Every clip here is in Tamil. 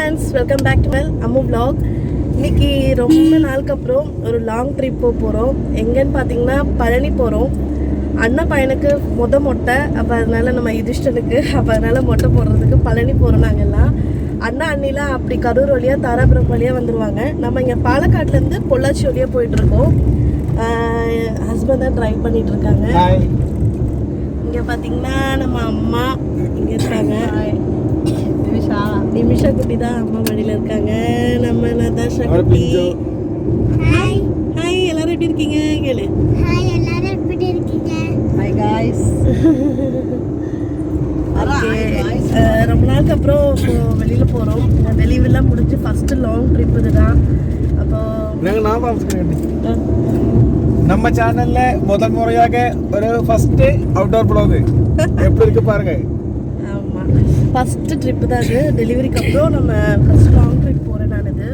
Friends, welcome back to Ammu vlog. இன்னைக்கு ரொம்ப நாளுக்கு அப்புறம் ஒரு லாங் ட்ரிப் போகிறோம். எங்கன்னு பார்த்தீங்கன்னா பழனி போகிறோம். அண்ணன் பையனுக்கு மொட்டை, அப்போ அதனால நம்ம யுதிஷ்டனுக்கு, அப்போ அதனால மொட்டை போடுறதுக்கு பழனி போகிறோம். நாங்கள் எல்லாம் அண்ணா அண்ணிலாம் அப்படி கரூர் வழியாக தாராபுரம் வழியாக வந்துடுவாங்க. நம்ம இங்கே பாலக்காட்லேருந்து பொள்ளாச்சி வழியாக போயிட்டுருக்கோம். ஹஸ்பண்ட் தான் ட்ரைவ் பண்ணிட்டு இருக்காங்க. இங்கே பார்த்தீங்கன்னா நம்ம அம்மா இங்கே இருக்காங்க. நிமிஷா குட்டி தான் அம்மா மடியில் இருக்காங்க. நம்ம நதாஷா குட்டி. ஹாய் ஹாய், எல்லாரும் எப்படி இருக்கீங்க? கேளு. ஹாய், எல்லாரும் எப்படி இருக்கீங்க? Hi guys. ரொம்ப நாளுக்கு அப்புறம் வெளியில் போகிறோம். வெளியெல்லாம் முடிஞ்சு ஃபஸ்ட்டு லாங் ட்ரிப் இதுதான். அப்போ நம்ம சேனல்ல முதல் முறையாக ஒரு ஃபர்ஸ்ட் அவுட்டோர் ப்ளாக் எப்படி இருக்கு பாருங்க. ஆமாம், ஃபஸ்ட்டு ட்ரிப்பு தான் அது. டெலிவரிக்கு அப்புறம் நம்ம ஃபஸ்ட் லாங் ட்ரிப் போகிறேன் நான். இது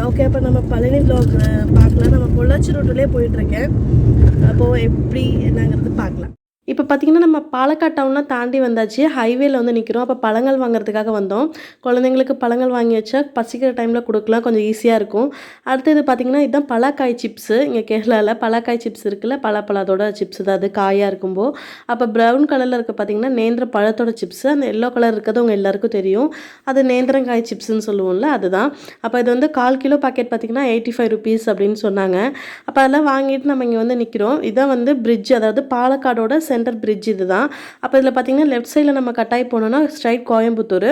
ஓகே. அப்போ நம்ம பழனி vlog பார்க்கலாம். நம்ம பொள்ளாச்சி ரோட்டிலே போயிட்டுருக்கேன். அப்போது எப்படி என்னங்கிறது பார்க்கலாம். இப்போ பார்த்திங்கன்னா நம்ம பாலக்காட் டவுன்லாம் தாண்டி வந்தாச்சு. ஹைவேல வந்து நிற்கிறோம். அப்போ பழங்கள் வாங்குறதுக்காக வந்தோம். குழந்தைங்களுக்கு பழங்கள் வாங்கி வச்சா பசிக்கிற டைமில் கொடுக்கலாம், கொஞ்சம் ஈஸியாக இருக்கும். அடுத்தது பார்த்திங்கன்னா இதுதான் பலாக்காய் சிப்ஸு. இங்கே கேரளாவில் பலாக்காய் சிப்ஸ் இருக்குல்ல, பலாப்பழத்தோட சிப்ஸ் தான் அது, காயாக இருக்கும்போது. அப்போ ப்ரௌன் கலரில் இருக்க பார்த்திங்கன்னா நேந்திர பழத்தோட சிப்ஸு. அந்த எல்லோ கலர் இருக்கிறது உங்கள் எல்லாருக்கும் தெரியும், அது நேந்திரங்காய் சிப்ஸுன்னு சொல்லுவோம்ல, அதுதான். அப்போ இது வந்து 1/4 கிலோ பாக்கெட் பார்த்திங்கன்னா 85 rupees அப்படின்னு சொன்னாங்க. அப்போ அதெல்லாம் வாங்கிட்டு நம்ம இங்கே வந்து நிற்கிறோம். இதான் வந்து பிரிட்ஜ், அதாவது பாலக்காடோட சென்டர் பிரிட்ஜ் இதுதான். அப்போ இதில் பார்த்தீங்கன்னா லெஃப்ட் சைடில் நம்ம கட்டாய் போனோன்னா ஸ்ட்ரைட் கோயம்புத்தூர்,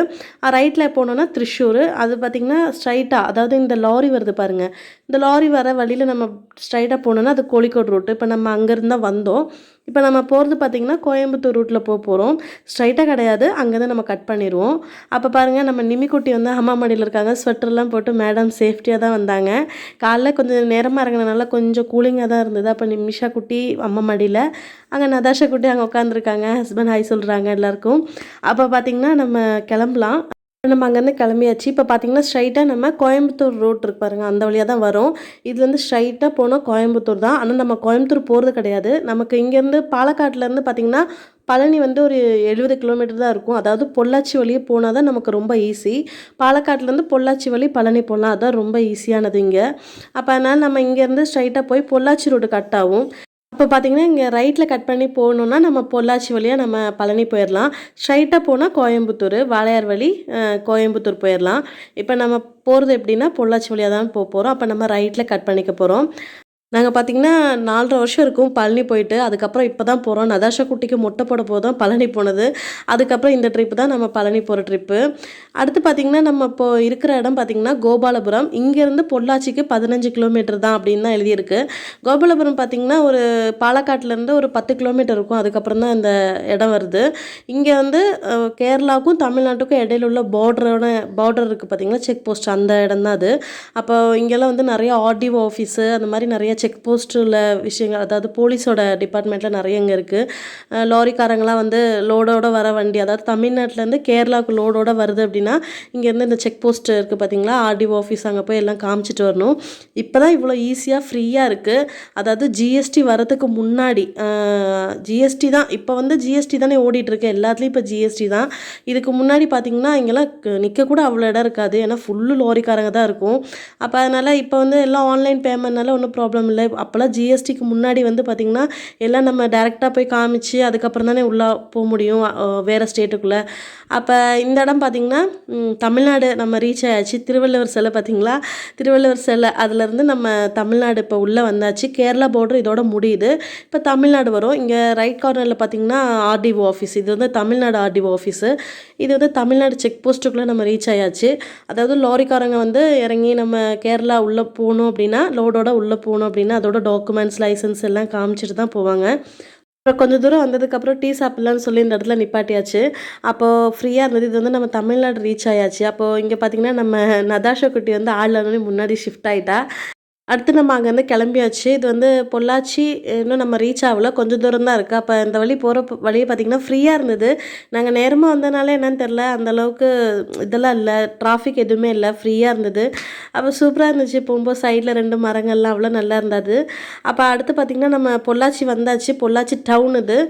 ரைட்டில் போனோன்னா திருச்சூர். அது பார்த்திங்கன்னா ஸ்ட்ரைட்டாக, அதாவது இந்த லாரி வருது பாருங்கள், இந்த லாரி வர வழியில் நம்ம ஸ்ட்ரைட்டாக போனோன்னா அது கோழிக்கோடு ரூட்டு. இப்போ நம்ம அங்கேருந்து தான் வந்தோம். இப்போ நம்ம போகிறது பார்த்திங்கன்னா கோயம்புத்தூர் ரூட்டில் போகிறோம். ஸ்ட்ரைட்டாக கிடையாது, அங்கேருந்து நம்ம கட் பண்ணிடுவோம். அப்போ பாருங்கள், நம்ம நிமிக்குட்டி வந்து அம்மா மடியில் இருக்காங்க. ஸ்வெட்டர்லாம் போட்டு மேடம் சேஃப்டியாக தான் வந்தாங்க. காலைல கொஞ்சம் நேரமாக இறங்கினால கொஞ்சம் கூலிங்காக தான் இருந்தது. அப்போ நிமிஷா குட்டி அம்மா மடியில், அங்கே நதாஷா குட்டி அங்கே உட்காந்துருக்காங்க. ஹஸ்பண்ட் ஹாய் சொல்கிறாங்க எல்லாருக்கும். அப்போ பார்த்திங்கன்னா நம்ம கிளம்பலாம். நம்ம அங்கேருந்து கிளம்பியாச்சு. இப்போ பார்த்தீங்கன்னா ஸ்ட்ரைட்டாக நம்ம கோயம்புத்தூர் ரோட் இருக்கு பாருங்கள், அந்த வழியாக தான் வரும். இதுலேருந்து ஸ்ட்ரைட்டாக போனால் கோயம்புத்தூர் தான். ஆனால் நம்ம கோயம்புத்தூர் போகிறது கிடையாது. நமக்கு இங்கேருந்து பாலக்காட்டிலேருந்து பார்த்திங்கன்னா பழனி வந்து ஒரு 70 கிலோமீட்டர் தான் இருக்கும். அதாவது பொள்ளாச்சி வழியே போனால் தான் நமக்கு ரொம்ப ஈஸி. பாலக்காட்டிலேருந்து பொள்ளாச்சி வழி பழனி போகலாம், அதுதான் ரொம்ப ஈஸியானது இங்கே. அப்போ அதனால் நம்ம இங்கேருந்து ஸ்ட்ரைட்டாக போய் பொள்ளாச்சி ரோடு கட் ஆகும். இப்போ பார்த்திங்கன்னா இங்கே ரைட்டில் கட் பண்ணி போகணுன்னா நம்ம பொள்ளாச்சி வழியாக நம்ம பழனி போயிடலாம். ஸ்ட்ரைட்டாக போனால் கோயம்புத்தூர், வாளையார் வழி கோயம்புத்தூர் போயிடலாம். இப்போ நம்ம போகிறது எப்படின்னா பொள்ளாச்சி வழியாக தான் போகிறோம். அப்போ நம்ம ரைட்டில் கட் பண்ணிக்க போகிறோம். நாங்கள் பார்த்திங்கன்னா 4.5 வருஷம் இருக்கும் பழனி போயிட்டு. அதுக்கப்புறம் இப்போ தான் போகிறோம். நதாஷா குட்டிக்கு மொட்டை போட போதும் பழனி போனது. அதுக்கப்புறம் இந்த ட்ரிப்பு தான் நம்ம பழனி போகிற ட்ரிப்பு. அடுத்து பார்த்திங்கன்னா நம்ம இப்போ இருக்கிற இடம் பார்த்திங்கன்னா கோபாலபுரம். இங்கேருந்து பொள்ளாச்சிக்கு 15 கிலோமீட்டர் தான் அப்படின்னு தான் எழுதியிருக்கு. கோபாலபுரம் பார்த்திங்கன்னா ஒரு பாலக்காட்டிலேருந்து ஒரு 10 கிலோமீட்டர் இருக்கும். அதுக்கப்புறம் தான் இந்த இடம் வருது. இங்கே வந்து கேரளாவுக்கும் தமிழ்நாட்டுக்கும் இடையில உள்ள பார்டர் இருக்குது பார்த்திங்கன்னா, செக் போஸ்ட், அந்த இடம் தான் அது. அப்போ இங்கெல்லாம் வந்து நிறைய ஆர்டிஓ ஆஃபீஸு, அந்த மாதிரி நிறைய செக் போஸ்ட்டில் விஷயங்கள், அதாவது போலீஸோட டிபார்ட்மெண்ட்டில் நிறைய இங்கே இருக்குது. லாரிக்காரங்களாம் வந்து லோடோட வர வண்டி, அதாவது தமிழ்நாட்டிலேருந்து கேரளாவுக்கு லோடோட வருது அப்படின்னா இங்கேருந்து இந்த செக் போஸ்ட் இருக்குது பார்த்திங்களா, ஆர்டிஓ ஆஃபீஸ், அங்கே போய் எல்லாம் காமிச்சிட்டு வரணும். இப்போ தான் இவ்வளோ ஈஸியாக ஃப்ரீயாக இருக்குது. அதாவது ஜிஎஸ்டி வரதுக்கு முன்னாடி ஜிஎஸ்டி தான், இப்போ வந்து ஜிஎஸ்டி தானே ஓடிட்டுருக்கு எல்லாத்துலேயும். இப்போ ஜிஎஸ்டி தான். இதுக்கு முன்னாடி பார்த்திங்கன்னா இங்கெல்லாம் நிற்கக்கூட அவ்வளோ இடம் இருக்காது, ஏன்னா ஃபுல்லு லாரிக்காரங்க தான் இருக்கும். அப்போ அதனால் இப்போ வந்து எல்லாம் ஆன்லைன் பேமெண்ட்னால ஒன்றும் ப்ராப்ளம் இல்லை. அப்போல்லாம் ஜிஎஸ்டிக்கு முன்னாடி வந்து பார்த்திங்கன்னா எல்லாம் நம்ம டேரெக்டாக போய் காமிச்சு அதுக்கப்புறம் தானே உள்ளே போக முடியும் வேறு ஸ்டேட்டுக்குள்ளே. அப்போ இந்த இடம் பார்த்திங்கன்னா தமிழ்நாடு நம்ம ரீச் ஆயாச்சு. திருவள்ளுவர் சிலை பார்த்திங்களா, திருவள்ளுவர் சிலை, அதுலேருந்து நம்ம தமிழ்நாடு இப்போ உள்ளே வந்தாச்சு. கேரளா பார்டர் இதோட முடியுது. இப்போ தமிழ்நாடு வரும். இங்கே ரைட் கார்னரில் பார்த்திங்கன்னா ஆர்டிஓ ஆஃபீஸ், இது வந்து தமிழ்நாடு ஆர்டிஓ ஆஃபீஸு. இது வந்து தமிழ்நாடு செக் போஸ்ட்டுக்குள்ளே நம்ம ரீச் ஆயாச்சு. அதாவது லாரிக்காரங்க வந்து இறங்கி நம்ம கேரளா உள்ளே போகணும் அப்படின்னா, லோடோட உள்ளே போகணும் அப்படின்னா அதோட டாக்குமெண்ட்ஸ், லைசன்ஸ் எல்லாம் காமிச்சிட்டு தான் போவாங்க. அப்புறம் கொஞ்சம் தூரம் வந்ததுக்கப்புறம் டீ சாப்பிட்லான்னு சொல்லி இந்த இடத்துல நிப்பாட்டியாச்சு. அப்போது ஃப்ரீயாக இருந்தது. இது வந்து நம்ம தமிழ்நாடு ரீச் ஆயாச்சு. அப்போது இங்கே பார்த்திங்கன்னா நம்ம நதாஷா குட்டி வந்து ஆள்லன்னு முன்னாடி ஷிஃப்ட் ஆகிட்டா. அடுத்து நம்ம அங்கேருந்து கிளம்பியாச்சு. இது வந்து பொள்ளாச்சி இன்னும் நம்ம ரீச் ஆகல. கொஞ்சம் தூரம் தான் இருக்குது. அப்போ இந்த வழி போகிற வழியே பார்த்திங்கன்னா ஃப்ரீயாக இருந்தது. நாங்கள் நேரமாக வந்தனால என்னன்னு தெரில, அந்தளவுக்கு இதெல்லாம் இல்லை, டிராஃபிக் எதுவுமே இல்லை, ஃப்ரீயாக இருந்தது. அப்போ சூப்பராக இருந்துச்சு. போகும்போது சைடில் 2 மரங்கள்லாம் அவ்வளோ நல்லா இருந்தது. அப்போ அடுத்து பார்த்திங்கன்னா நம்ம பொள்ளாச்சி வந்தாச்சு. பொள்ளாச்சி டவுன் இது.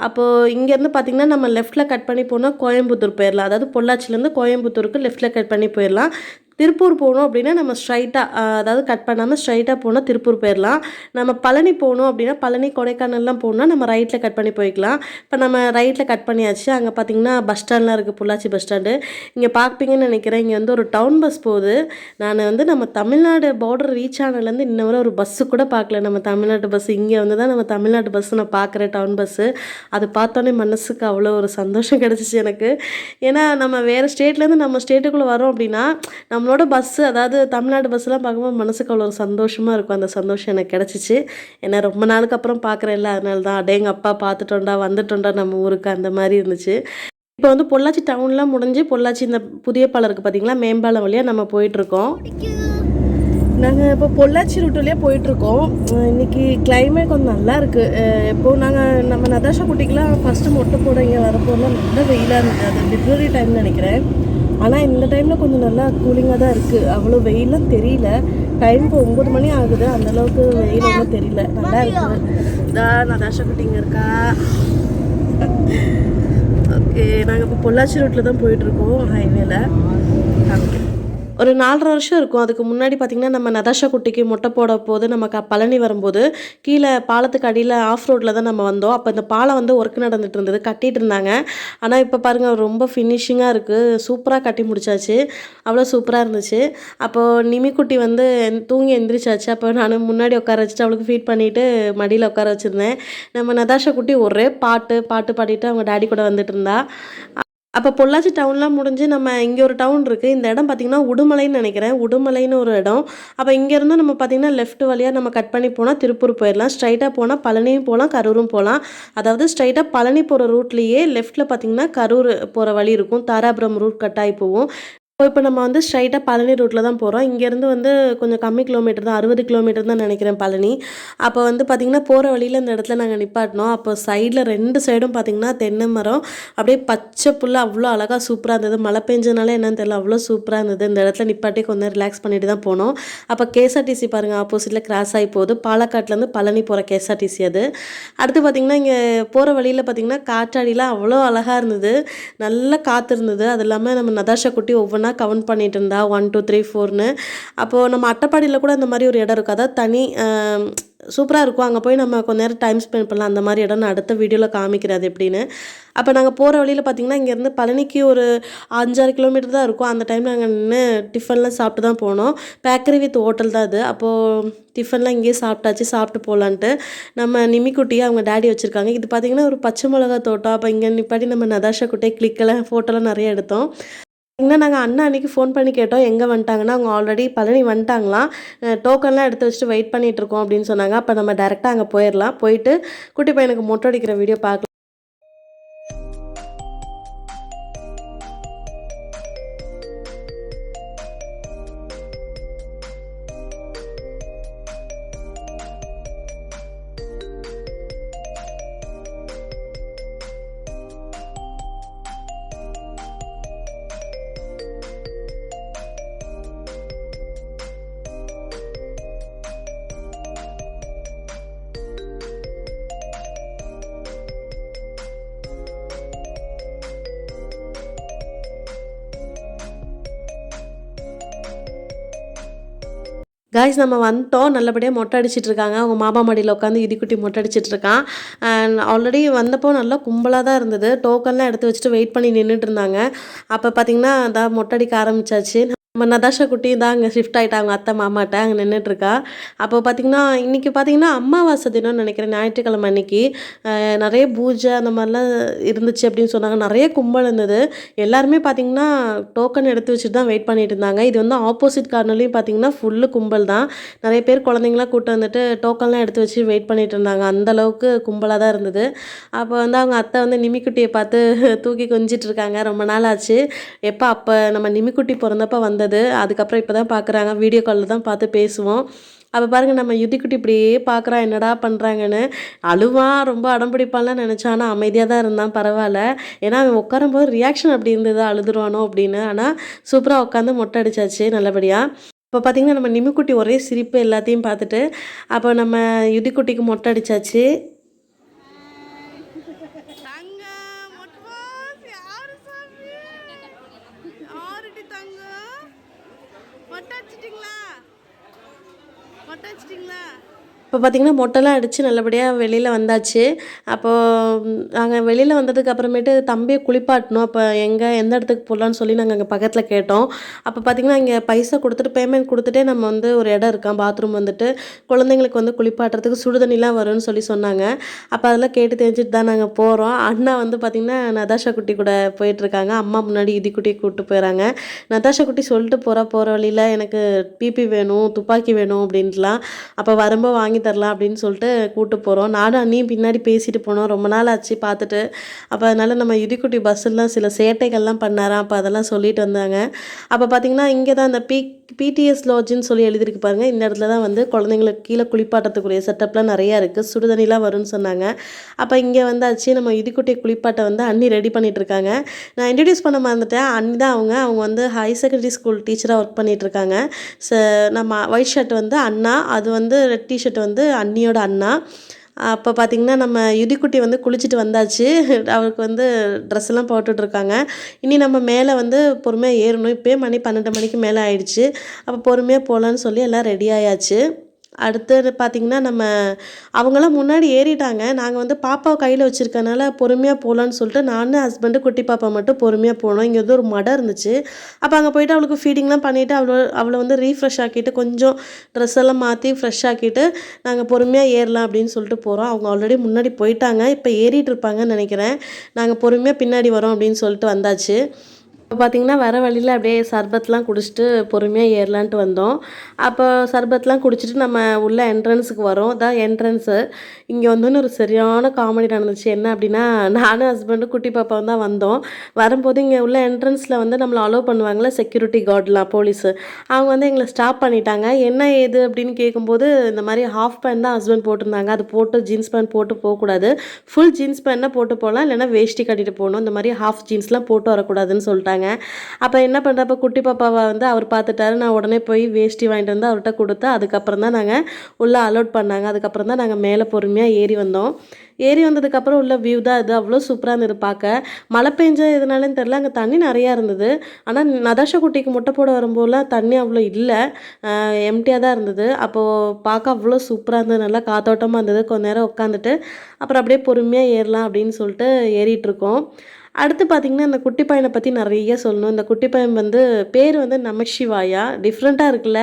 அப்போது இங்கேருந்து பார்த்திங்கன்னா நம்ம லெஃப்ட்டில் கட் பண்ணி போனால் கோயம்புத்தூர் போயிடலாம். அதாவது பொள்ளாச்சிலேருந்து கோயம்புத்தூருக்கு லெஃப்ட்டில் கட் பண்ணி போயிடலாம். திருப்பூர் போகணும் அப்படின்னா நம்ம ஸ்ட்ரைட்டாக அதாவது கட் பண்ணாமல் ஸ்ட்ரைட்டாக போனால் திருப்பூர் போயிடலாம். நம்ம பழனி போகணும் அப்படின்னா பழனி கொடைக்கானல்லாம் போகணுன்னா நம்ம ரைட்டில் கட் பண்ணி போய்க்கலாம். இப்போ நம்ம ரைட்டில் கட் பண்ணியாச்சு. அங்கே பார்த்திங்கன்னா பஸ் ஸ்டாண்ட்லாம் இருக்குது, பொள்ளாச்சி பஸ் ஸ்டாண்டு. இங்கே பார்ப்பீங்கன்னு நினைக்கிறேன். இங்கே வந்து ஒரு டவுன் பஸ் போகுது. நான் வந்து நம்ம தமிழ்நாடு பார்டர் ரீச் ஆனதுலேருந்து இன்ன வரை ஒரு பஸ்ஸு கூட பார்க்கல. நம்ம தமிழ்நாட்டு பஸ் இங்கே வந்து தான் நம்ம தமிழ்நாட்டு பஸ்ஸு நான் பார்க்குறேன், டவுன் பஸ்ஸு. அது பார்த்தோன்னே மனசுக்கு அவ்வளோ ஒரு சந்தோஷம் கிடச்சிச்சு எனக்கு. ஏன்னா நம்ம வேறு ஸ்டேட்லேருந்து நம்ம ஸ்டேட்டுக்குள்ளே வரோம் அப்படின்னா நம்மளோட பஸ்ஸு, அதாவது தமிழ்நாடு பஸ்ஸெலாம் பார்க்கும்போது மனசுக்கு அவ்வளோ ஒரு சந்தோஷமாக இருக்கும். அந்த சந்தோஷம் எனக்கு கிடச்சிச்சு. ஏன்னா ரொம்ப நாளுக்கு அப்புறம் பார்க்குறேன்ல, அதனால தான் அடேங்க அப்பா பார்த்துட்டோண்டா வந்துட்டோண்டா நம்ம ஊருக்கு, அந்த மாதிரி இருந்துச்சு. இப்போ வந்து பொள்ளாச்சி டவுன்லாம் முடிஞ்சு பொள்ளாச்சி இந்த புதிய பாலம் இருக்குது பார்த்தீங்களா, மேம்பாலம் வழியாக நம்ம போயிட்டுருக்கோம். நாங்கள் இப்போ பொள்ளாச்சி ரூட்டுலேயே போயிட்டுருக்கோம். இன்றைக்கி கிளைமேட் கொஞ்சம் நல்லா இருக்குது. எப்போது நாங்கள் நம்ம நதாஷா குட்டிக்கெலாம் ஃபஸ்ட்டு மொட்டை போட இங்கே வரப்போலாம் நல்ல வெயிலாக இருந்தது. அது பிப்ரவரி டைம்னு நினைக்கிறேன். ஆனால் இந்த டைமில் கொஞ்சம் நல்லா கூலிங்காக தான் இருக்குது. அவ்வளோ வெயிலாம் தெரியல. டைம் இப்போ 9 மணி ஆகுது. அந்தளவுக்கு வெயில் ஒன்றும் தெரியல, நல்லா இருக்குது. இதான் நதாஷா குட்டிங்க இருக்கா. ஓகே, நாங்கள் இப்போ பொள்ளாச்சி ரூட்டில் தான் போயிட்டுருக்கோம், ஹைவேல. ஒரு 4.5 வருஷம் இருக்கும். அதுக்கு முன்னாடி பார்த்திங்கன்னா நம்ம நதாஷா குட்டிக்கு மொட்டை போட போது நம்ம பழனி வரும்போது கீழே பாலத்துக்கு அடியில் ஆஃப் ரோட்டில் தான் நம்ம வந்தோம். அப்போ இந்த பாலம் வந்து ஒர்க் நடந்துகிட்டு இருந்தது, கட்டிகிட்டு இருந்தாங்க. ஆனால் இப்போ பாருங்கள் ரொம்ப ஃபினிஷிங்காக இருக்குது, சூப்பராக கட்டி முடிச்சாச்சு. அவ்வளோ சூப்பராக இருந்துச்சு. அப்போது நிமிக்குட்டி வந்து தூங்கி எந்திரிச்சாச்சு. அப்போ நான் முன்னாடி உட்கார வச்சுட்டு அவளுக்கு ஃபீட் பண்ணிவிட்டு மடியில் உட்கார வச்சுருந்தேன். நம்ம நதாஷா குட்டி ஒரே பாட்டு பாடிட்டு அவங்க டேடி கூட வந்துட்டு இருந்தா. அப்போ பொள்ளாச்சி டவுன்லாம் முடிஞ்சு நம்ம இங்கே ஒரு டவுன் இருக்குது. இந்த இடம் பார்த்திங்கன்னா உடுமலைன்னு நினைக்கிறேன், உடுமலைன்னு ஒரு இடம். அப்போ இங்கேருந்து நம்ம பார்த்திங்கன்னா லெஃப்ட் வழியாக நம்ம கட் பண்ணி போனால் திருப்பூர் போயிடலாம். ஸ்ட்ரைட்டாக போனால் பழனியும் போகலாம், கரூரும் போகலாம். அதாவது ஸ்ட்ரைட்டாக பழனி போகிற ரூட்லேயே லெஃப்ட்டில் பார்த்திங்கன்னா கரூர் போகிற வழி இருக்கும். தாராபுரம் ரூட் கட்டாகி போகும். இப்போ நம்ம வந்து ஸ்ட்ரைட்டாக பழனி ரூட்டில் தான் போகிறோம். இங்கேருந்து வந்து கொஞ்சம் கம்மி கிலோமீட்டர் தான், 60 கிலோமீட்டர் தான் நினைக்கிறேன் பழனி. அப்போ வந்து பார்த்திங்கன்னா போகிற வழியில் இந்த இடத்துல நாங்கள் நிப்பாட்டினோம். அப்போ சைடில் 2 சைடும் பார்த்திங்கன்னா தென்னை மரம், அப்படியே பச்சை புல்ல அவ்வளோ அழகாக சூப்பராக இருந்தது. மழை பெஞ்சனால என்னன்னு தெரியல, அவ்வளோ சூப்பராக இருந்தது. இந்த இடத்துல நிப்பாட்டி கொஞ்சம் ரிலாக்ஸ் பண்ணிட்டு தான் போனோம். அப்போ கேஎஸ்ஆர்டிசி பாருங்கள் ஆப்போசிட்டில் கிராஸ் ஆகி போகுது. பாலக்காட்லேருந்து பழனி போகிற கேஎஸ்ஆர்டிசி அது. அடுத்து பார்த்திங்கன்னா இங்கே போகிற வழியில் பார்த்திங்கன்னா காற்றாடிலாம் அவ்வளோ அழகாக இருந்தது, நல்ல காற்று இருந்தது. அது இல்லாமல் நம்ம நதாஷா குட்டி ஒவ்வொன்றா கவுண்ட் பண்ணிட்டு இருந்தா 1 2 3 4ன்னு. அப்போது நம்ம அட்டைப்பாடியில் கூட இந்த மாதிரி ஒரு இடம் இருக்குது, அதாவது தனி சூப்பராக இருக்கும். அங்கே போய் நம்ம கொஞ்ச நேரம் டைம் ஸ்பெண்ட் பண்ணலாம். அந்த மாதிரி இடம் நான் அடுத்த வீடியோவில் காமிக்கிறது எப்படின்னு. அப்போ நாங்கள் போகிற வழியில் பார்த்திங்கன்னா இங்கேருந்து பழனிக்கு ஒரு 5-6 கிலோமீட்டர் தான் இருக்கும். அந்த டைம் நாங்கள் நின்று டிஃபன்லாம் சாப்பிட்டு தான் போனோம். பேக்கரி வித் ஹோட்டல் தான் அது. அப்போது டிஃபன்லாம் இங்கேயே சாப்பிட்டாச்சு, சாப்பிட்டு போகலான்ட்டு. நம்ம நிமிக்குட்டியை அவங்க டேடி வச்சுருக்காங்க. இது பார்த்திங்கன்னா ஒரு பச்சை மிளகா தோட்டம். அப்போ இங்கே நிப்பாட்டி நம்ம நதாஷா குட்டியை கிளிக்கெல்லாம் ஃபோட்டோலாம் நிறைய எடுத்தோம். இன்னும் நாங்கள் அண்ணா அன்றைக்கி ஃபோன் பண்ணி கேட்டோம் எங்கே வந்துட்டாங்கன்னா, அவங்க ஆல்ரெடி பழனி வந்துட்டாங்களாம். டோக்கன்லாம் எடுத்து வச்சுட்டு வெயிட் பண்ணிகிட்ருக்கோம் அப்படின்னு சொன்னாங்க. அப்போ நம்ம டேரெக்டாக அங்கே போயிடலாம். போயிட்டு குட்டி பையனுக்கு மொட்டை அடிக்கிற வீடியோ பார்க்கலாம். காய்ஸ் நம்ம வந்துட்டோம். நல்லபடியாக மொட்டை அடிச்சிட்டு இருக்காங்க. அவங்க மாமா மடியில் உட்காந்து இடிக்குட்டி மொட்டை அடிச்சிட்டு இருக்கான். ஆல்ரெடி வந்தப்போ நல்லா கும்பலாக தான் இருந்தது. டோக்கன்லாம் எடுத்து வச்சுட்டு வெயிட் பண்ணி நின்றுட்டு இருந்தாங்க. அப்போ பார்த்திங்கன்னா அதான் மொட்டை அடிக்க ஆரம்பிச்சாச்சு. நம்ம நதாஷா குட்டி தான் அங்கே ஷிஃப்ட் ஆகிட்டாங்க அத்தை மாமாட்ட, அங்கே நின்றுட்டுருக்கா. அப்போ பார்த்திங்கன்னா இன்றைக்கி பார்த்திங்கன்னா அமாவாசை தினம்னு நினைக்கிறேன், ஞாயிற்றுக்கிழமை அன்றைக்கி நிறைய பூஜை அந்த மாதிரிலாம் இருந்துச்சு அப்படின்னு சொன்னாங்க. நிறைய கும்பல் இருந்தது. எல்லாருமே பார்த்திங்கன்னா டோக்கன் எடுத்து வச்சுட்டு தான் வெயிட் பண்ணிட்டு இருந்தாங்க. இது வந்து ஆப்போசிட் கார்னர்லேயும் பார்த்திங்கன்னா ஃபுல்லு கும்பல் தான். நிறைய பேர் குழந்தைங்களாம் கூப்பிட்டு வந்துட்டு டோக்கன்லாம் எடுத்து வச்சு வெயிட் பண்ணிட்டு இருந்தாங்க. அந்தளவுக்கு கும்பலாக தான் இருந்தது. அப்போ வந்து அவங்க அத்தை வந்து நிமிக்குட்டியை பார்த்து தூக்கி கொஞ்சிட்டு இருக்காங்க. ரொம்ப நாள் ஆச்சு, எப்போ அப்போ நம்ம நிமிக்குட்டி பிறந்தப்போ வந்தது, அதுக்கப்புறம் இப்போ தான் பார்க்குறாங்க. வீடியோ காலில் தான் பார்த்து பேசுவோம். அப்போ பாருங்கள் நம்ம யுதிக்குட்டி இப்படியே பார்க்குறான் என்னடா பண்ணுறாங்கன்னு. அழுவான், ரொம்ப அடம் பிடிப்பான்லாம் நினச்சான். ஆனால் அமைதியாக தான் இருந்தான், பரவாயில்ல. ஏன்னா அவன் உட்காரும்போது ரியாக்ஷன் அப்படி இருந்தது, அழுதுருவானோ அப்படின்னு. ஆனால் சூப்பராக உட்காந்து மொட்டை அடிச்சாச்சு நல்லபடியாக. இப்போ பார்த்திங்கன்னா நம்ம நிமிக்குட்டி ஒரே சிரிப்பு எல்லாத்தையும் பார்த்துட்டு. அப்போ நம்ம யுதிக்குட்டிக்கு மொட்டை அடிச்சாச்சு. இப்போ பார்த்திங்கன்னா மொட்டைலாம் அடித்து நல்லபடியாக வெளியில் வந்தாச்சு. அப்போது நாங்கள் வெளியில் வந்ததுக்கு அப்புறமேட்டு தம்பியை குளிப்பாட்டணும். அப்போ எந்த இடத்துக்கு போகலான்னு சொல்லி நாங்கள் அங்கே பக்கத்தில் கேட்டோம். அப்போ பார்த்திங்கன்னா இங்கே பைசா கொடுத்துட்டு பேமெண்ட் கொடுத்துட்டே நம்ம வந்து ஒரு இடம் இருக்கான் பாத்ரூம் வந்துட்டு குழந்தைங்களுக்கு வந்து குளிப்பாட்டுறதுக்கு சுடுதண்ணிலாம் வரும்னு சொல்லி சொன்னாங்க. அப்போ அதெல்லாம் கேட்டு தெரிஞ்சுட்டு தான் நாங்கள் போகிறோம். அண்ணா வந்து பார்த்திங்கன்னா நதாஷா குட்டி கூட போயிட்டுருக்காங்க. அம்மா முன்னாடி குட்டியை கூப்பிட்டு போயிடறாங்க. நதாஷா குட்டி சொல்லிட்டு போகிற வழியில் எனக்கு பிபி வேணும், துப்பாக்கி வேணும் அப்படின்ட்டுலாம். அப்போ வரும்போது வாங்கி தரலாம் அப்படின்னு சொல்லிட்டு கூப்பிட்டு போகிறோம். நானும் அண்ணியும் பின்னாடி பேசிட்டு போனோம். ரொம்ப நாள் ஆச்சு பார்த்துட்டு. அப்போ அதனால் நம்ம யுதிக்குட்டி பஸ்ஸெல்லாம் சில சேட்டைகள்லாம் பண்ணாராம். அப்போ அதெல்லாம் சொல்லிட்டு வந்தாங்க. அப்போ பார்த்திங்கன்னா இங்கே தான் இந்த பிடிஎஸ் லாட்ஜுன்னு சொல்லி எழுதியிருக்கு பாருங்கள். இந்த இடத்துல தான் வந்து குழந்தைங்களுக்கு கீழே குளிப்பாட்டத்துக்குரிய செட்டப்லாம் நிறையா இருக்குது. சுடுதண்ணிலாம் வரும்னு சொன்னாங்க. அப்போ இங்கே வந்தாச்சு. நம்ம யுதிக்குட்டி குளிப்பாட்டை வந்து அண்ணி ரெடி பண்ணிகிட்ருக்காங்க. நான் இன்ட்ரடியூஸ் பண்ண மறந்துட்டேன். அண்ணி தான் அவங்க வந்து ஹையர் செகண்டரி ஸ்கூல் டீச்சராக ஒர்க் பண்ணிகிட்ருக்காங்க. நம்ம ஒயிட் ஷர்ட் வந்து அண்ணா, அது வந்து ரெட் டிஷர்ட் வந்து அண்ணியோட அண்ணா. அப்போ பார்த்திங்கன்னா நம்ம யுதிக்குட்டி வந்து குளிச்சுட்டு வந்தாச்சு. அவருக்கு வந்து ட்ரெஸ் எல்லாம் போட்டுட்ருக்காங்க. இனி நம்ம மேலே வந்து பொறுமையாக ஏறணும். இப்போயே மணி 12 மணிக்கு மேலே ஆயிடுச்சு. அப்போ பொறுமையாக போகலான்னு சொல்லி எல்லாம் ரெடி ஆயாச்சு. அடுத்தது பார்த்திங்கன்னா நம்ம அவங்களாம் முன்னாடி ஏறிட்டாங்க. நாங்கள் வந்து பாப்பாவை கையில் வச்சுருக்கனால பொறுமையாக போகலான்னு சொல்லிட்டு நானும் ஹஸ்பண்டு குட்டி பாப்பா மட்டும் பொறுமையாக போனோம். இங்கே வந்து ஒரு மடம் இருந்துச்சு. அப்போ அங்கே போய்ட்டு அவளுக்கு ஃபீடிங்லாம் பண்ணிவிட்டு அவளை வந்து ரீஃப்ரெஷ் ஆக்கிட்டு கொஞ்சம் ட்ரெஸ் எல்லாம் மாற்றி ஃப்ரெஷ் ஆக்கிட்டு நாங்கள் பொறுமையாக ஏறலாம் அப்படின்னு சொல்லிட்டு போகிறோம். அவங்க ஆல்ரெடி முன்னாடி போயிட்டாங்க. இப்போ ஏறிட்டு இருப்பாங்கன்னு நினைக்கிறேன். நாங்கள் பொறுமையாக பின்னாடி வரோம் அப்படின்னு சொல்லிட்டு வந்தாச்சு. இப்போ பார்த்திங்கன்னா வர வழியில் அப்படியே சர்பத்லாம் குடிச்சிட்டு பொறுமையாக ஏறலான்ட்டு வந்தோம். அப்போ சர்பத்லாம் குடிச்சிட்டு நம்ம உள்ள என்ட்ரன்ஸுக்கு வரோம். அதான் என்ட்ரன்ஸு. இங்கே வந்தோன்னு ஒரு சரியான காமெடி நடந்துச்சு. என்ன அப்படின்னா, நானும் ஹஸ்பண்டும் குட்டி பாப்பாவும் தான் வந்தோம். வரும்போது இங்கே உள்ள என்ட்ரன்ஸில் வந்து நம்மளை அலோவ் பண்ணுவாங்களே செக்யூரிட்டி கார்டெலாம், போலீஸு. அவங்க வந்து எங்களை ஸ்டாப் பண்ணிட்டாங்க. என்ன ஏது அப்படின்னு கேட்கும்போது இந்த மாதிரி ஹாஃப் பேண்ட் தான் ஹஸ்பண்ட் போட்டிருந்தாங்க. அது போட்டு ஜீன்ஸ் பேண்ட் போட்டு போகக்கூடாது. ஃபுல் ஜீன்ஸ் பேண்ட்னா போட்டு போகலாம், இல்லைனா வேஷ்டி கட்டிட்டு போகணும். இந்த மாதிரி ஹாஃப் ஜீன்ஸ்லாம் போட்டு வரக்கூடாதுன்னு சொல்லிட்டாங்க. அப்போ என்ன பண்ணுறப்ப குட்டி பாப்பாவை வந்து அவர் பார்த்துட்டாரு. நான் உடனே போய் வேஷ்டி வாங்கிட்டு வந்து அவர்கிட்ட கொடுத்து அதுக்கப்புறம் தான் நாங்கள் உள்ளே அலோட் பண்ணாங்க. அதுக்கப்புறம் தான் நாங்கள் மேலே பொறுமையாக ஏறி வந்தோம். ஏறி வந்ததுக்கப்புறம் உள்ள வியூ தான் இது. அவ்வளோ சூப்பராக இருந்தது பார்க்க. மழை பெஞ்ச எதுனாலும் தெரில, அங்கே தண்ணி நிறையா இருந்தது. ஆனால் நதாஷா குட்டிக்கு முட்டை போட வரும்போதெல்லாம் தண்ணி அவ்வளோ இல்லை, எம்டியாக தான் இருந்தது. அப்போது பார்க்க அவ்வளோ சூப்பராக இருந்தது. நல்லா காத்தோட்டமாக இருந்தது. கொஞ்ச நேரம் உட்காந்துட்டு அப்புறம் அப்படியே பொறுமையாக ஏறலாம் அப்படின்னு சொல்லிட்டு ஏறிட்டுருக்கோம். அடுத்து பார்த்திங்கன்னா இந்த குட்டி பையனை பற்றி நிறைய சொல்லணும். இந்த குட்டி பையன் வந்து பேர் வந்து நமசிவாயா. டிஃப்ரெண்ட்டாக இருக்குல்ல,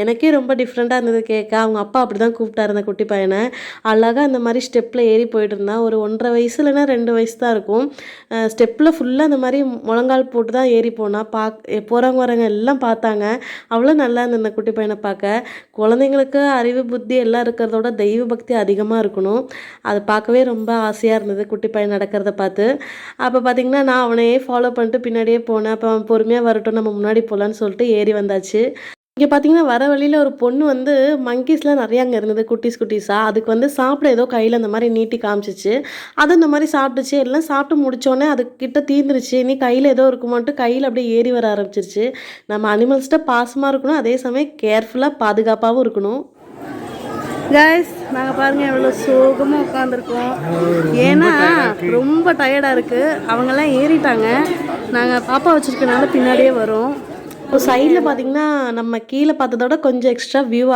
எனக்கே ரொம்ப டிஃப்ரெண்ட்டாக இருந்தது கேட்க. அவங்க அப்பா அப்படி தான் கூப்பிட்டாரு அந்த குட்டி பையனை. அழகாக இந்த மாதிரி ஸ்டெப்பில் ஏறி போயிட்டு இருந்தான். ஒரு 1.5 வயசு இல்லைன்னா 2 வயசு தான் இருக்கும். ஸ்டெப்பில் ஃபுல்லாக இந்த மாதிரி முழங்கால் போட்டு தான் ஏறி போனால் போகிறவங்க வரவங்க எல்லாம் பார்த்தாங்க. அவ்வளோ நல்லா இருந்தது இந்த குட்டி பையனை பார்க்க. குழந்தைங்களுக்கு அறிவு புத்தி எல்லாம் இருக்கிறதோட தெய்வ பக்தி அதிகமாக இருக்கணும். அதை பார்க்கவே ரொம்ப ஆசையாக இருந்தது குட்டி பையன் நடக்கிறத பார்த்து. அப்போ பார்த்திங்கன்னா நான் அவனையே ஃபாலோ பண்ணிட்டு பின்னாடியே போனேன். அப்போ அவன் பொறுமையாக வரட்டும், நம்ம முன்னாடி போகலான்னு சொல்லிட்டு ஏறி வந்தாச்சு. இங்கே பார்த்திங்கன்னா வர வழியில் ஒரு பொண்ணு வந்து மங்கீஸ்லாம் நிறையா அங்கே இருந்தது, குட்டீஸாக. அதுக்கு வந்து சாப்பிட ஏதோ கையில் அந்த மாதிரி நீட்டி காமிச்சிச்சு. அது இந்த மாதிரி சாப்பிட்டுச்சு. எல்லாம் சாப்பிட்டு முடித்தோடனே அதுக்கிட்ட தீர்ந்துருச்சு. இனி கையில் ஏதோ இருக்குமான்ட்டு கையில் அப்படியே ஏறி வர ஆரம்பிச்சிருச்சு. நம்ம அனிமல்ஸ்கிட்ட பாசமாக இருக்கணும், அதே சமயம் கேர்ஃபுல்லாக பாதுகாப்பாகவும் இருக்கணும். கைஸ், நாங்கள் பாருங்கள் எவ்வளோ சோகமாக உட்காந்துருக்கோம். ஏன்னா ரொம்ப டயர்டாக இருக்குது. அவங்கெல்லாம் ஏறிட்டாங்க. நாங்கள் பாப்பா வச்சுருக்கனால பின்னாடியே வரோம். இப்போ சைடில் பார்த்திங்கன்னா நம்ம கீழே பார்த்ததோட கொஞ்சம் எக்ஸ்ட்ரா வியூ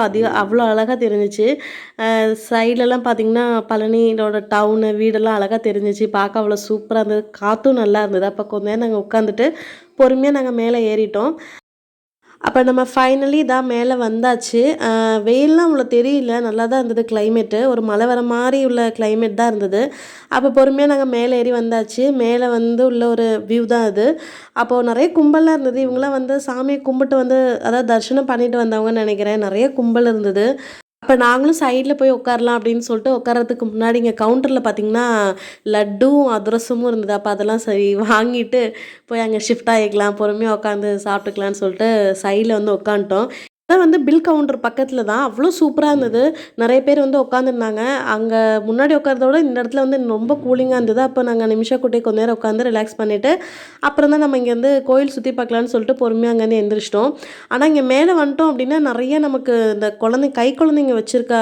அவ்வளோ அழகாக தெரிஞ்சிச்சு. சைட்லலாம் பார்த்திங்கன்னா பழனியோட டவுனு வீடெல்லாம் அழகாக தெரிஞ்சிச்சு. பார்க்க அவ்வளோ சூப்பராக இருந்தது. காற்றும் நல்லா இருந்தது. அப்போ கொஞ்ச நேரம் நாங்கள் உட்காந்துட்டு பொறுமையாக நாங்கள் மேலே ஏறிட்டோம். அப்போ நம்ம ஃபைனலி இதான் மேலே வந்தாச்சு. வெயிலெலாம் அவ்வளோ தெரியல, நல்லா தான் இருந்தது கிளைமேட்டு. ஒரு மழை வர மாதிரி உள்ள கிளைமேட் தான் இருந்தது. அப்போ பொறுமையாக நாங்கள் மேலே ஏறி வந்தாச்சு. மேலே வந்து உள்ள ஒரு வியூ தான் அது. அப்போது நிறைய கும்பல்லாம் இருந்தது. இவங்களாம் வந்து சாமியை கும்பிட்டு வந்து அதாவது தரிசனம் பண்ணிட்டு வந்தவங்கன்னு நினைக்கிறேன். நிறைய கும்பல் இருந்தது. அப்போ நாங்களும் சைடில் போய் உட்காரலாம் அப்படின்னு சொல்லிட்டு உட்காரத்துக்கு முன்னாடி இங்கே கவுண்டரில் பார்த்திங்கன்னா லட்டும் அதிரசமும் இருந்தது. அப்போ அதெல்லாம் சரி வாங்கிட்டு போய் அங்கே ஷிஃப்ட் ஆகிக்கலாம், பொறுமையாக உட்காந்து சாப்பிட்டுக்கலான்னு சொல்லிட்டு சைடில் வந்து உட்காந்துட்டோம். அதான் வந்து பில் கவுண்டர் பக்கத்தில் தான். அவ்வளோ சூப்பராக இருந்தது. நிறைய பேர் வந்து உட்காந்துருந்தாங்க. அங்கே முன்னாடி உட்கார்றத விட இந்த இடத்துல வந்து ரொம்ப கூலிங்காக இருந்தது. அப்போ நாங்கள் நிமிஷா குட்டி கொஞ்ச நேரம் உட்காந்து ரிலாக்ஸ் பண்ணிவிட்டு அப்புறம் தான் நம்ம இங்கேருந்து கோயில் சுற்றி பார்க்கலான்னு சொல்லிட்டு பொறுமையாக அங்கேருந்து எந்திரிச்சிட்டோம். ஆனால் இங்கே மேலே வந்துட்டோம் அப்படின்னா நிறைய நமக்கு இந்த கை குழந்தைங்க வச்சுருக்க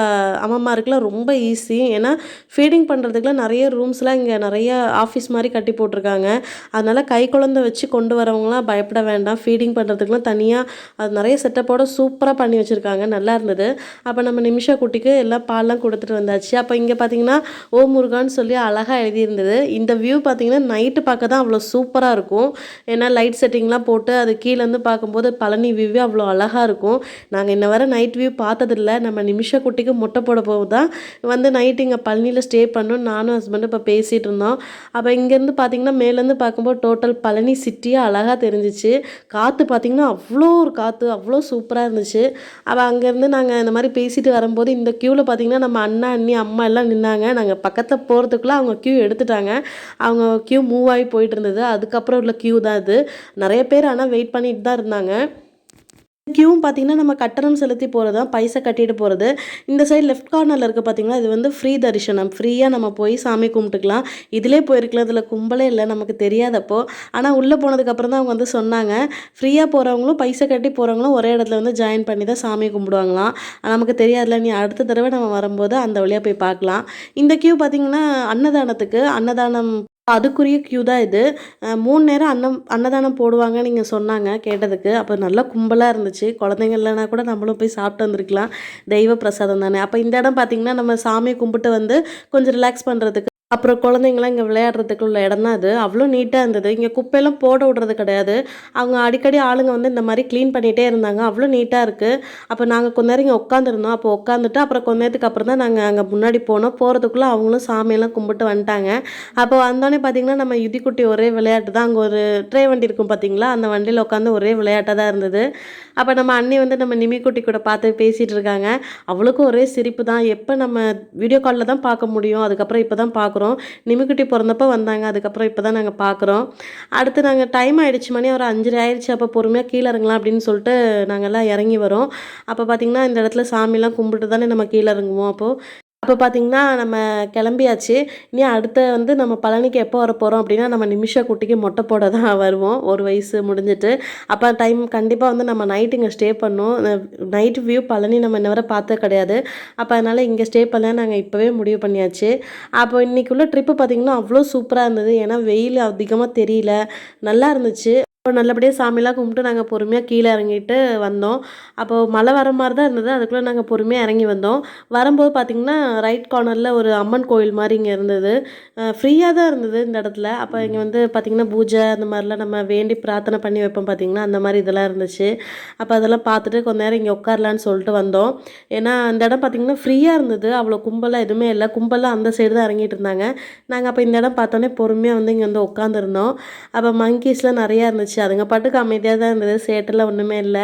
அம்மாமாருக்குலாம் ரொம்ப ஈஸி. ஏன்னா ஃபீடிங் பண்ணுறதுக்குலாம் நிறைய ரூம்ஸ்லாம் இங்கே நிறைய ஆஃபீஸ் மாதிரி கட்டி போட்டிருக்காங்க. அதனால் கை குழந்தை வச்சு கொண்டு வரவங்களாம் பயப்பட வேண்டாம். ஃபீடிங் பண்ணுறதுக்குலாம் தனியாக அது நிறைய செட்டப்போட சூப்பராக பண்ணி வச்சுருக்காங்க. நல்லா இருந்தது. அப்போ நம்ம நிமிஷா குட்டிக்கு எல்லாம் பால்லாம் கொடுத்துட்டு வந்தாச்சு. அப்போ இங்கே பார்த்தீங்கன்னா ஓ முருகான்னு சொல்லி அழகாக எழுதியிருந்தது. இந்த வியூ பார்த்தீங்கன்னா நைட்டு பார்க்க தான் அவ்வளோ சூப்பராக இருக்கும். ஏன்னா லைட் செட்டிங்லாம் போட்டு அது கீழேருந்து பார்க்கும்போது பழனி வியூவே அவ்வளோ அழகாக இருக்கும். நாங்கள் இன்ன வரை நைட் வியூ பார்த்ததில்ல. நம்ம நிமிஷா குட்டிக்கு மொட்டை போட போது தான் வந்து நைட்டு இங்கே பழனியில் ஸ்டே பண்ணோம். நானும் ஹஸ்பண்டும் இப்போ பேசிகிட்டு இருந்தோம். அப்போ இங்கேருந்து பார்த்தீங்கன்னா மேலேருந்து பார்க்கும்போது டோட்டல் பழனி சிட்டியே அழகாக தெரிஞ்சிச்சு. காற்று பார்த்தீங்கன்னா அவ்வளோ ஒரு காற்று அவ்வளோ சூப்பராக இருந்துச்சு. அவள் அங்கேருந்து நாங்கள் இந்த மாதிரி பேசிட்டு வரும்போது இந்த க்யூவில் பார்த்தீங்கன்னா நம்ம அண்ணா அண்ணி அம்மா எல்லாம் நின்னாங்க. நாங்கள் பக்கத்தில் போகிறதுக்குள்ளே அவங்க க்யூ எடுத்துட்டாங்க. அவங்க க்யூ மூவ் ஆகி போயிட்டு இருந்தது. அதுக்கப்புறம் உள்ள க்யூ தான் இது. நிறைய பேர் ஆனால் வெயிட் பண்ணிட்டு தான் இருந்தாங்க. க்யூவும் பார்த்தீங்கன்னா நம்ம கட்டணம் செலுத்தி போகிறது தான், பைசா கட்டிட்டு போகிறது. இந்த சைடு லெஃப்ட் கார்னரில் இருக்க பார்த்தீங்கன்னா இது வந்து ஃப்ரீ தரிசனம். ஃப்ரீயாக நம்ம போய் சாமி கும்பிட்டுக்கலாம். இதிலே போயிருக்கலாம். இதில் கும்பலே இல்லை, நமக்கு தெரியாதப்போ. ஆனால் உள்ளே போனதுக்கப்புறம் தான் அவங்க வந்து சொன்னாங்க ஃப்ரீயாக போகிறவங்களும் பைசா கட்டி போகிறவங்களும் ஒரே இடத்துல வந்து ஜாயின் பண்ணி தான் சாமி கும்பிடுவாங்களாம். நமக்கு தெரியாதுல, நீ அடுத்த தடவை நம்ம வரும்போது அந்த வழியாக போய் பார்க்கலாம். இந்த க்யூ பார்த்தீங்கன்னா அன்னதானம் அதுக்குரிய க்யூ தான் இது. 3 நேரம் அன்னதானம் போடுவாங்க நீங்கள் சொன்னாங்க கேட்டதுக்கு. அப்போ நல்லா கும்பலாக இருந்துச்சு. குழந்தைங்க இல்லைனா கூட நம்மளும் போய் சாப்பிட்டு வந்துருக்கலாம். தெய்வ பிரசாதம் தானே. அப்போ இந்த இடம் பார்த்திங்கன்னா நம்ம சாமியை கும்பிட்டு வந்து கொஞ்சம் ரிலாக்ஸ் பண்ணுறதுக்கு அப்புறம் குழந்தைங்களாம் இங்கே விளையாடுறதுக்கு உள்ள இடம் தான் அது. அவ்வளோ நீட்டாக இருந்தது. இங்கே குப்பையெல்லாம் போட விடுறது கிடையாது. அவங்க அடிக்கடி ஆளுங்க வந்து இந்த மாதிரி க்ளீன் பண்ணிகிட்டே இருந்தாங்க. அவ்வளோ நீட்டாக இருக்குது. அப்போ நாங்கள் கொஞ்ச நேரம் இங்கே உட்காந்துருந்தோம். அப்போ உட்காந்துட்டு அப்புறம் கொஞ்ச நேரத்துக்கு அப்புறம் தான் நாங்கள் அங்கே முன்னாடி போனோம். போகிறதுக்குள்ளே அவங்களும் சாமியெல்லாம் கும்பிட்டு வந்துட்டாங்க. அப்போ வந்தோடனே பார்த்திங்கன்னா நம்ம யுதிக்குட்டி ஒரே விளையாட்டு தான். அங்கே ஒரு ட்ரே வண்டி இருக்கும் பார்த்திங்களா, அந்த வண்டியில் உட்காந்து ஒரே விளையாட்டாக தான் இருந்தது. அப்போ நம்ம அண்ணி வந்து நம்ம நிமிக்குட்டி கூட பார்த்து பேசிகிட்டு இருக்காங்க. அவளுக்கும் ஒரே சிரிப்பு தான். எப்போ நம்ம வீடியோ காலில் தான் பார்க்க முடியும், அதுக்கப்புறம் இப்போ தான் பார்க்குறோம். நிமிக்குட்டி பிறந்தப்போ வந்தாங்க, அதுக்கப்புறம் இப்போ தான் நாங்கள் பார்க்குறோம். அடுத்து நாங்கள் டைம் ஆகிடுச்சு, மணி ஒரு 5:30 ஆயிடுச்சு. அப்போ பொறுமையாக கீழே இறங்கலாம் அப்படின்னு சொல்லிட்டு நாங்கள்லாம் இறங்கி வரோம். அப்போ பார்த்திங்கன்னா இந்த இடத்துல சாமிலாம் கும்பிட்டு தானே நம்ம கீழே இறங்குவோம். அப்போ பார்த்திங்கன்னா நம்ம கிளம்பியாச்சு. இனி அடுத்த வந்து நம்ம பழனிக்கு எப்போ வர போகிறோம் அப்படின்னா நம்ம நிமிஷா குட்டிக்கு மொட்டை போட தான் வருவோம். 1 வயசு முடிஞ்சிட்டு. அப்போ டைம் கண்டிப்பாக வந்து நம்ம நைட்டு இங்கே ஸ்டே பண்ணோம். நைட் வியூ பழனி நம்ம இன்ன வரை பார்த்தது கிடையாது. அப்போ அதனால் இங்கே ஸ்டே பண்ண நாங்கள் இப்போவே முடிவு பண்ணியாச்சு. அப்போ இன்றைக்குள்ள ட்ரிப்பு பார்த்திங்கன்னா அவ்வளோ சூப்பராக இருந்தது. ஏன்னா வெயில் அதிகமாக தெரியல, நல்லா இருந்துச்சு. இப்போ நல்லபடியாக சாமிலாம் கும்பிட்டு நாங்கள் பொறுமையாக கீழே இறங்கிட்டு வந்தோம். அப்போது மழை வர மாதிரி தான் இருந்தது. அதுக்குள்ளே நாங்கள் பொறுமையாக இறங்கி வந்தோம். வரும்போது பார்த்திங்கன்னா ரைட் கார்னரில் ஒரு அம்மன் கோயில் மாதிரி இங்கே இருந்தது. ஃப்ரீயாக தான் இருந்தது இந்த இடத்துல. அப்போ இங்கே வந்து பார்த்திங்கன்னா பூஜை அந்த மாதிரிலாம் நம்ம வேண்டி பிரார்த்தனை பண்ணி வைப்போம் பார்த்திங்கன்னா, அந்த மாதிரி இதெல்லாம் இருந்துச்சு. அப்போ அதெல்லாம் பார்த்துட்டு கொஞ்ச நேரம் இங்கே உட்காரலான்னு சொல்லிட்டு வந்தோம். ஏன்னா அந்த இடம் பார்த்திங்கன்னா ஃப்ரீயாக இருந்தது. அவ்வளோ கும்பலாக எதுவுமே இல்லை. கும்பலாக அந்த சைடு தான் இறங்கிட்டு இருந்தாங்க. நாங்கள் அப்போ இந்த இடம் பார்த்தோன்னே பொறுமையாக வந்து இங்கே வந்து உட்காந்துருந்தோம். அப்போ மங்கீஸ்லாம் நிறையா இருந்துச்சு. அதுங்க பாட்டுக்கு அமைதியாக தான் இருந்தது. சேட்டெல்லாம் ஒன்றுமே இல்லை.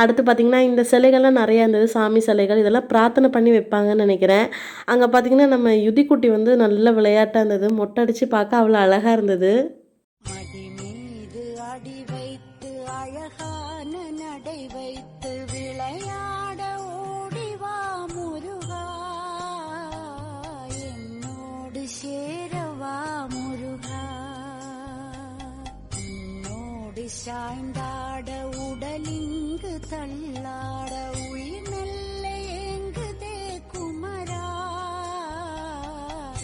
அடுத்து பார்த்திங்கன்னா இந்த சிலைகள்லாம் நிறையா இருந்தது. சாமி சிலைகள் இதெல்லாம் பிரார்த்தனை பண்ணி வைப்பாங்கன்னு நினைக்கிறேன். அங்கே பார்த்திங்கன்னா நம்ம யுதிக்குட்டி வந்து நல்ல விளையாட்டாக இருந்தது. மொட்டை அடித்து பார்க்க அவ்வளோ அழகாக இருந்தது. அடி வைத்து அழகான நடை வைத்து விளையாட ஓடிவா முருகா, என்னோடு சேரவா முருகா, என்னோடு சாய்ந்தாட உடலிங்கு தள்ளாட உயிர் நல்ல ஏங்குதே குமரா,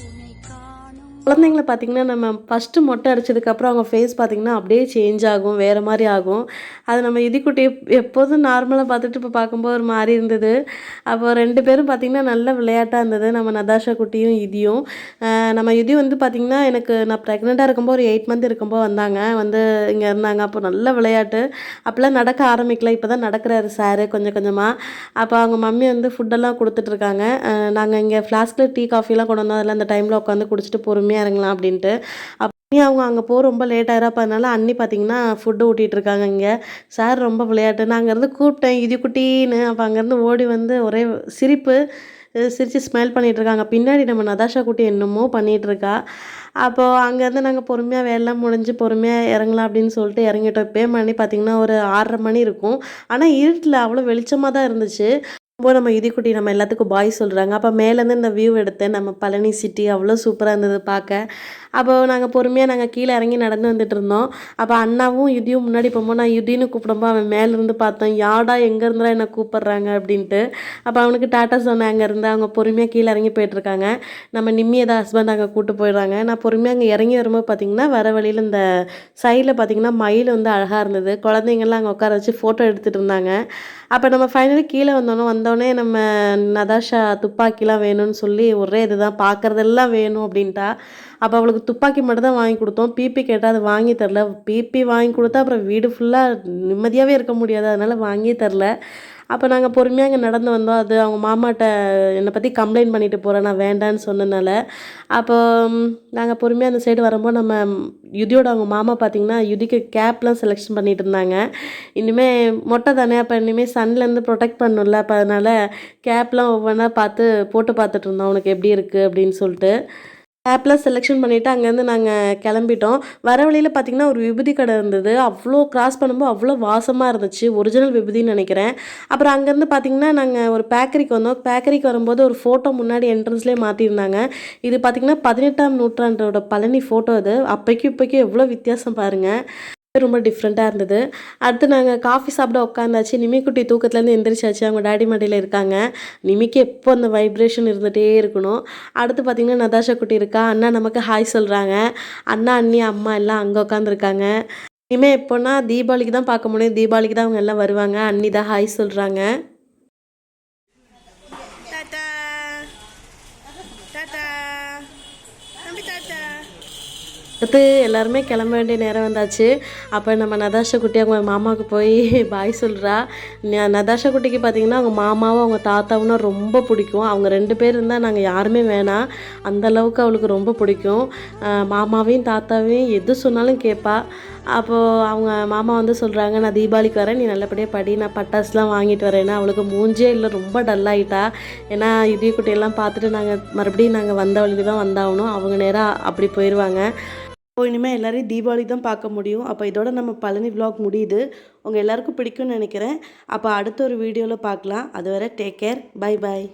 உன்னை காணும். குழந்தைங்களை பார்த்திங்கன்னா நம்ம ஃபஸ்ட்டு மொட்டை அடித்ததுக்கப்புறம் அவங்க ஃபேஸ் பார்த்திங்கன்னா அப்படியே சேஞ்ச் ஆகும், வேறு மாதிரி ஆகும். அது நம்ம யுதிக்குட்டி எப்போதும் நார்மலாக பார்த்துட்டு இப்போ பார்க்கும்போது ஒரு மாதிரி இருந்தது. அப்போ 2 பேரும் பார்த்திங்கன்னா நல்ல விளையாட்டாக இருந்தது. நம்ம நதாஷா குட்டியும் இதியும். நம்ம யுதி வந்து பார்த்திங்கன்னா நான் ப்ரெக்னெண்ட்டாக இருக்கும்போது ஒரு 8 மந்த் இருக்கும்போது வந்தாங்க, வந்து இங்கே இருந்தாங்க. அப்போ நல்ல விளையாட்டு. அப்போல்லாம் நடக்க ஆரம்பிக்கல, இப்போ தான் நடக்கிறாரு சார் கொஞ்சம் கொஞ்சமாக. அப்போ அவங்க மம்மி வந்து ஃபுட்டெல்லாம் கொடுத்துட்ருக்காங்க. நாங்கள் இங்கே ஃப்ளாஸ்கில் டீ காஃபிலாம் கொண்டு வந்தோம். அதெல்லாம் அந்த டைமில் உட்காந்து குடிச்சிட்டு பொறுமையாக இறங்கலாம் அப்படின்ட்டு. அவங்க அங்கே போக ரொம்ப லேட் ஆகிறப்ப அதனால அண்ணி பார்த்திங்கன்னா ஃபுட்டு ஊட்டிகிட்ருக்காங்க. இங்கே சார் ரொம்ப விளையாட்டு. நான் அங்கேருந்து கூப்பிட்டேன் இது குட்டின்னு. அப்போ அங்கேருந்து ஓடி வந்து ஒரே சிரிப்பு. சிரித்து ஸ்மைல் பண்ணிகிட்ருக்காங்க. பின்னாடி நம்ம நதாஷா குட்டி என்னமோ பண்ணிகிட்ருக்கா. அப்போது அங்கேருந்து நாங்கள் பொறுமையாக வேலைலாம் முடிஞ்சு பொறுமையாக இறங்கலாம் அப்படின்னு சொல்லிட்டு இறங்கிட்டோம். இப்போயே மணி பார்த்திங்கன்னா ஒரு 6:30 மணி இருக்கும். ஆனால் இருட்டில் அவ்வளோ வெளிச்சமாக தான் இருந்துச்சு. இப்போ நம்ம யுதிக்குட்டி நம்ம எல்லாத்துக்கும் பாய் சொல்கிறாங்க. அப்போ மேலேருந்து இந்த வியூ எடுத்தேன். நம்ம பழனி சிட்டி அவ்வளோ சூப்பராக இருந்தது பார்க்க. அப்போது நாங்கள் பொறுமையாக கீழே இறங்கி நடந்து வந்துட்டு இருந்தோம். அப்போ அண்ணாவும் யுதியும் முன்னாடி போகும்போது நான் யுதின்னு கூப்பிடும்போது அவன் மேலேருந்து பார்த்தோம், யாடா எங்கே இருந்தா என்னை கூப்பிட்றாங்க அப்படின்ட்டு. அப்போ அவனுக்கு டாட்டா சொன்னேன். அங்கேருந்து அவங்க பொறுமையாக கீழே இறங்கி போயிட்டுருக்காங்க. நம்ம நிம்மியை தான் ஹஸ்பண்ட் அங்கே கூப்பிட்டு போயிடுறாங்க. நான் பொறுமையாக அங்கே இறங்கி வரும்போது பார்த்திங்கன்னா வர வழியில் இந்த சைடில் பார்த்திங்கன்னா மயில் வந்து அழகாக இருந்தது. குழந்தைங்கள்லாம் அங்கே உட்கார வச்சு ஃபோட்டோ எடுத்துகிட்டு இருந்தாங்க. அப்போ நம்ம ஃபைனலி கீழே வந்தோடனே நம்ம நதாஷா துப்பாக்கிலாம் வேணும்னு சொல்லி ஒரே இதுதான் பார்க்குறதெல்லாம் வேணும் அப்படின்ட்டா. அப்போ அவளுக்கு துப்பாக்கி மட்டும் தான் வாங்கி கொடுத்தோம். பிபி கேட்டால் அது வாங்கி தரல. பிபி வாங்கி கொடுத்தா அப்புறம் வீடு ஃபுல்லாக நிம்மதியாகவே இருக்க முடியாது, அதனால் வாங்கியே தரல. அப்போ நாங்கள் பொறுமையாக இங்கே நடந்து வந்தோம். அது அவங்க மாமாட்ட என்னை பற்றி கம்ப்ளைண்ட் பண்ணிட்டு போகிறேன் நான் வேண்டான்னு சொன்னனால. அப்போ நாங்கள் பொறுமையாக அந்த சைடு வரும்போது நம்ம யுதியோட அவங்க மாமா பார்த்திங்கன்னா யுதிக்கு கேப்லாம் செலெக்ஷன் பண்ணிட்டு இருந்தாங்க. இனிமேல் மொட்டை தானே, அப்போ இனிமேல் சன்லேருந்து ப்ரொடெக்ட் பண்ணணும்ல, அப்போ அதனால் கேப்லாம் ஒவ்வொன்றா போட்டு பார்த்துட்டு இருந்தோம் அவனுக்கு எப்படி இருக்குது அப்படின்னு சொல்லிட்டு. ஆப்லாம் செலெக்ஷன் பண்ணிவிட்டு அங்கேருந்து நாங்கள் கிளம்பிட்டோம். வர வழியில் பார்த்திங்கன்னா ஒரு விபூதி கடை இருந்தது. அவ்வளோ கிராஸ் பண்ணும்போது அவ்வளோ வாசமாக இருந்துச்சு. ஒரிஜினல் விபூதின்னு நினைக்கிறேன். அப்புறம் அங்கேருந்து பார்த்திங்கன்னா நாங்கள் ஒரு பேக்கரிக்கு வந்தோம். பேக்கரிக்கு வரும்போது ஒரு ஃபோட்டோ முன்னாடி என்ட்ரன்ஸ்லேயே மாட்டியிருந்தாங்க. இது பார்த்திங்கன்னா 18ஆம் நூற்றாண்டோட பழனி ஃபோட்டோ இது. அப்போக்கும் இப்போக்கும் எவ்வளோ வித்தியாசம் பாருங்கள். ரொம்ப டிஃப்ரெண்ட்டாக இருந்தது. அடுத்து நாங்கள் காஃபி சாப்பிட உட்காந்தாச்சு. நிமிக்குட்டி தூக்கத்துலேருந்து எந்திரிச்சாச்சு. அவங்க டாடி மடியில் இருக்காங்க. நிமிக்கு எப்போ அந்த வைப்ரேஷன் இருந்துகிட்டே இருக்கணும். அடுத்து பார்த்திங்கன்னா நதாஷா குட்டி இருக்கா. அண்ணா நமக்கு ஹாய் சொல்கிறாங்க. அண்ணா அண்ணி அம்மா எல்லாம் அங்கே உட்காந்துருக்காங்க. இனிமேல் எப்போன்னா தீபாவளிக்கு தான் பார்க்க முடியும். தீபாவளிக்கு தான் அவங்க எல்லாம் வருவாங்க. அண்ணி தான் ஹாய் சொல்கிறாங்க. டாடா டாடா தம்பி டாடா. அடுத்து எல்லாருமே கிளம்ப வேண்டிய நேரம் வந்தாச்சு. அப்போ நம்ம நதாஷா குட்டி அவங்க மாமாவுக்கு போய் பாய் சொல்கிறா. நதாஷா குட்டிக்கு பார்த்திங்கன்னா அவங்க மாமாவும் அவங்க தாத்தாவுன்னா ரொம்ப பிடிக்கும். அவங்க 2 பேர் இருந்தால் நாங்கள் யாருமே வேணாம், அந்தளவுக்கு அவளுக்கு ரொம்ப பிடிக்கும். மாமாவையும் தாத்தாவையும் எது சொன்னாலும் கேட்பா. அப்போது அவங்க மாமா வந்து சொல்கிறாங்க, நான் தீபாவளிக்கு வரேன், நீ நல்லபடியாக படி, நான் பட்டாசுலாம் வாங்கிட்டு வரேன்னா. அவளுக்கு மூஞ்சே இல்லை, ரொம்ப டல்லாகிட்டா. ஏன்னா இதே குட்டியெல்லாம் பார்த்துட்டு மறுபடியும் வந்த வழிக்கு தான் வந்தாகணும். அவங்க நேராக அப்படி போயிடுவாங்க. இப்போ இனிமேல் எல்லோரையும் தீபாவளி தான் பார்க்க முடியும். அப்போ இதோட நம்ம பழனி vlog முடியுது. உங்கள் எல்லாருக்கும் பிடிக்கும்னு நினைக்கிறேன். அப்போ அடுத்த ஒரு வீடியோவில் பார்க்கலாம். அதுவரை டேக் கேர், பை பாய்.